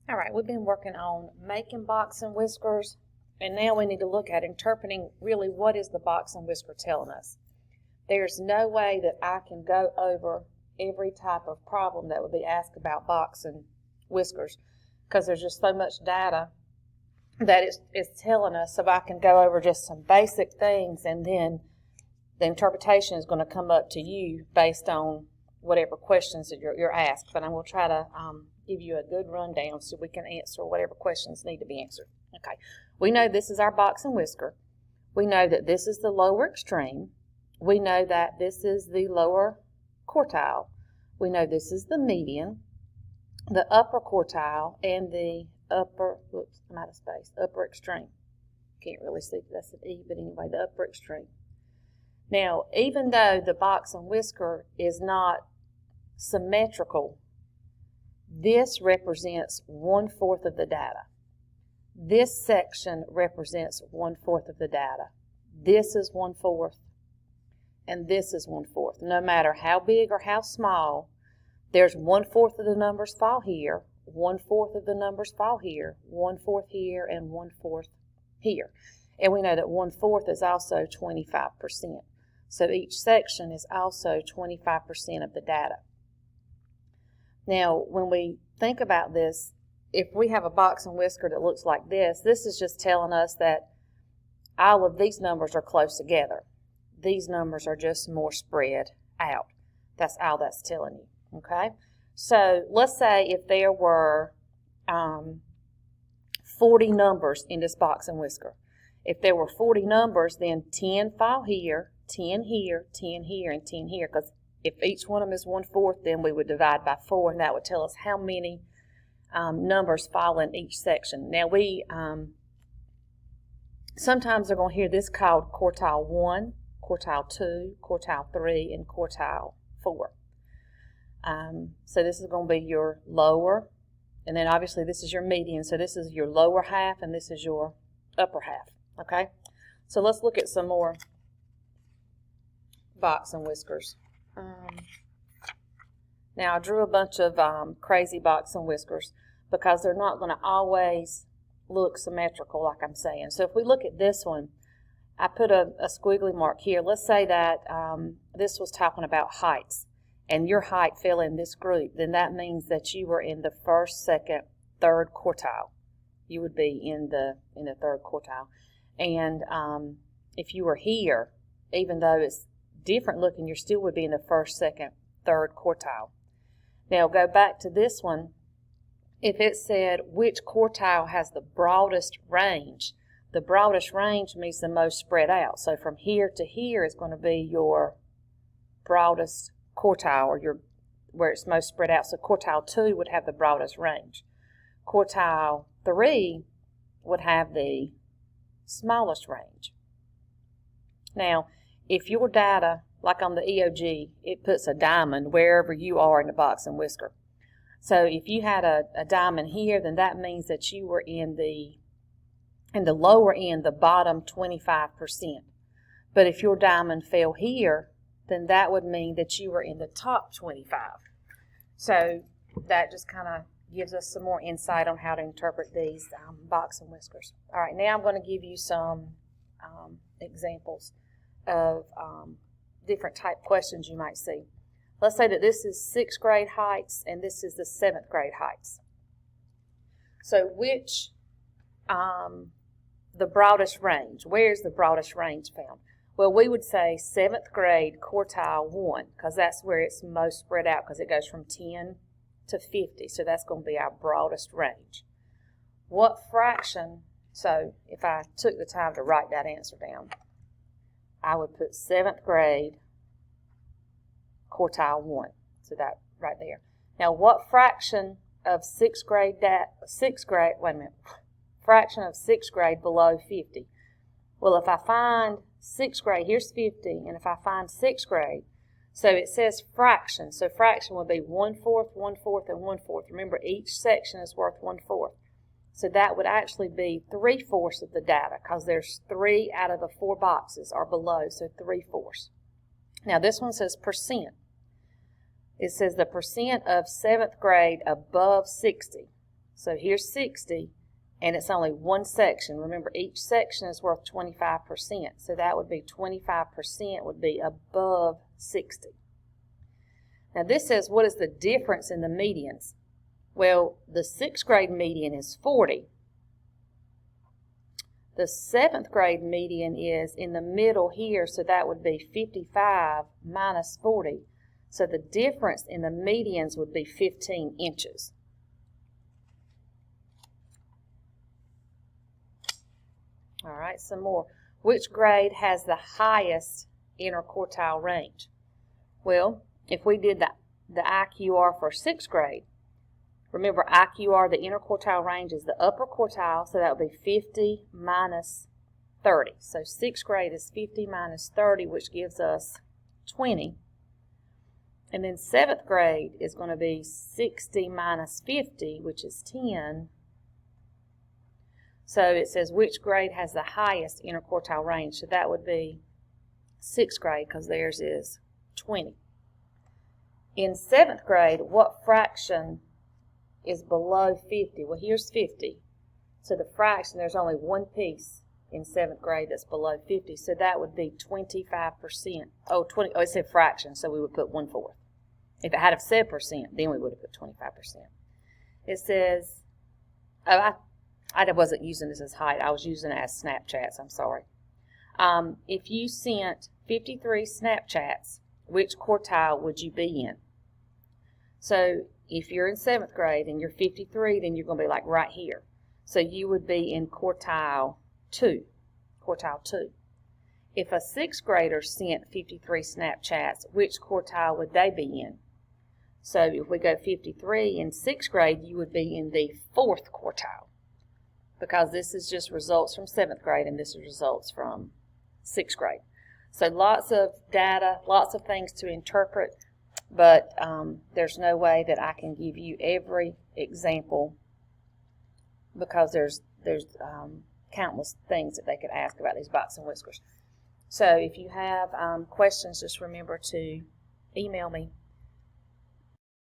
All right, we've been working on making box and whiskers, and now we need to look at interpreting really what is the box and whisker telling us. There's no way that I can go over every type of problem that would be asked about box and whiskers because there's just so much data that it's telling us. So I can go over just some basic things, and then the interpretation is going to come up to you based on whatever questions that you're asked. But I'm going to try to give you a good rundown so we can answer whatever questions need to be answered. Okay, we know this is our box and whisker. We know that this is the lower extreme. We know that this is the lower quartile. We know this is the median, the upper quartile, and the upper, whoops, I'm out of space, upper extreme. Can't really see if that's an E, but anyway, the upper extreme. Now, even though the box and whisker is not symmetrical, this represents 1/4 of the data. This section represents 1/4 of the data. This is 1/4, and this is 1/4. No matter how big or how small, there's 1/4 of the numbers fall here, 1/4 of the numbers fall here, 1/4 here, and 1/4 here. And we know that 1/4 is also 25%. So each section is also 25% of the data. Now, when we think about this, if we have a box and whisker that looks like this is just telling us that all of these numbers are close together. These numbers are just more spread out. That's all that's telling you, okay? So let's say if there were 40 numbers in this box and whisker. If there were 40 numbers, then 10 fall here, 10 here, 10 here, and 10 here, because if each one of them is 1/4, then we would divide by 4, and that would tell us how many numbers fall in each section. Now, we sometimes are going to hear this called quartile 1, quartile 2, quartile 3, and quartile 4. So this is going to be your lower, and then obviously this is your median. So this is your lower half, and this is your upper half. Okay, so let's look at some more box and whiskers. Now I drew a bunch of crazy box and whiskers because they're not going to always look symmetrical like I'm saying. So if we look at this one, I put a squiggly mark here. Let's say that this was talking about heights, and your height fell in this group. Then that means that you were in the first, second, third quartile. You would be in the third quartile. And if you were here, even though it's different looking, you still would be in the first, second, third quartile. Now go back to this one. If it said which quartile has the broadest range, the broadest range means the most spread out. So from here to here is going to be your broadest quartile, or where it's most spread out. So quartile 2 would have the broadest range. Quartile 3 would have the smallest range. Now, if your data, like on the EOG, it puts a diamond wherever you are in the box and whisker. So if you had a diamond here, then that means that you were in the lower end, the bottom 25%. But if your diamond fell here, then that would mean that you were in the top 25. So that just kind of gives us some more insight on how to interpret these box and whiskers. All right, now I'm going to give you some examples of different type questions you might see. Let's say that this is 6th grade heights and this is the 7th grade heights. So which, the broadest range, where is the broadest range found? Well, we would say 7th grade quartile 1, because that's where it's most spread out, because it goes from 10 to 50. So that's going to be our broadest range. What fraction, so if I took the time to write that answer down, I would put 7th grade quartile 1. So that right there. Now, what fraction of 6th grade, fraction of 6th grade below 50? Well, if I find 6th grade, here's 50, and if I find 6th grade, so it says fraction. So fraction would be 1/4, 1/4, and 1/4. Remember, each section is worth 1/4. So that would actually be 3/4 of the data, because there's 3 out of the 4 boxes are below, so 3/4. Now this one says percent. It says the percent of 7th grade above 60. So here's 60, and it's only one section. Remember, each section is worth 25%. So that would be 25% would be above 60. Now this says, what is the difference in the medians? Well, the 6th grade median is 40. The 7th grade median is in the middle here, so that would be 55 minus 40. So the difference in the medians would be 15 inches. All right, some more. Which grade has the highest interquartile range? Well, if we did the IQR for 6th grade, remember IQR, the interquartile range, is the upper quartile, so that would be 50 minus 30. So 6th grade is 50 minus 30, which gives us 20. And then 7th grade is going to be 60 minus 50, which is 10. So it says which grade has the highest interquartile range. So that would be 6th grade, because theirs is 20. In 7th grade, what fraction is below 50? Well, here's 50. So the fraction, there's only one piece in 7th grade that's below 50. So that would be 25%. Oh, it said fraction, so we would put 1/4. If it had have said percent, then we would have put 25%. It says, I wasn't using this as height. I was using it as Snapchats. I'm sorry. If you sent 53 Snapchats, which quartile would you be in? So if you're in 7th grade and you're 53, then you're going to be like right here. So you would be in quartile 2. Quartile 2. If a 6th grader sent 53 Snapchats, which quartile would they be in? So if we go 53 in 6th grade, you would be in the 4th quartile, because this is just results from 7th grade and this is results from 6th grade. So lots of data, lots of things to interpret, but there's no way that I can give you every example, because there's countless things that they could ask about these box and whiskers. So if you have questions, just remember to email me.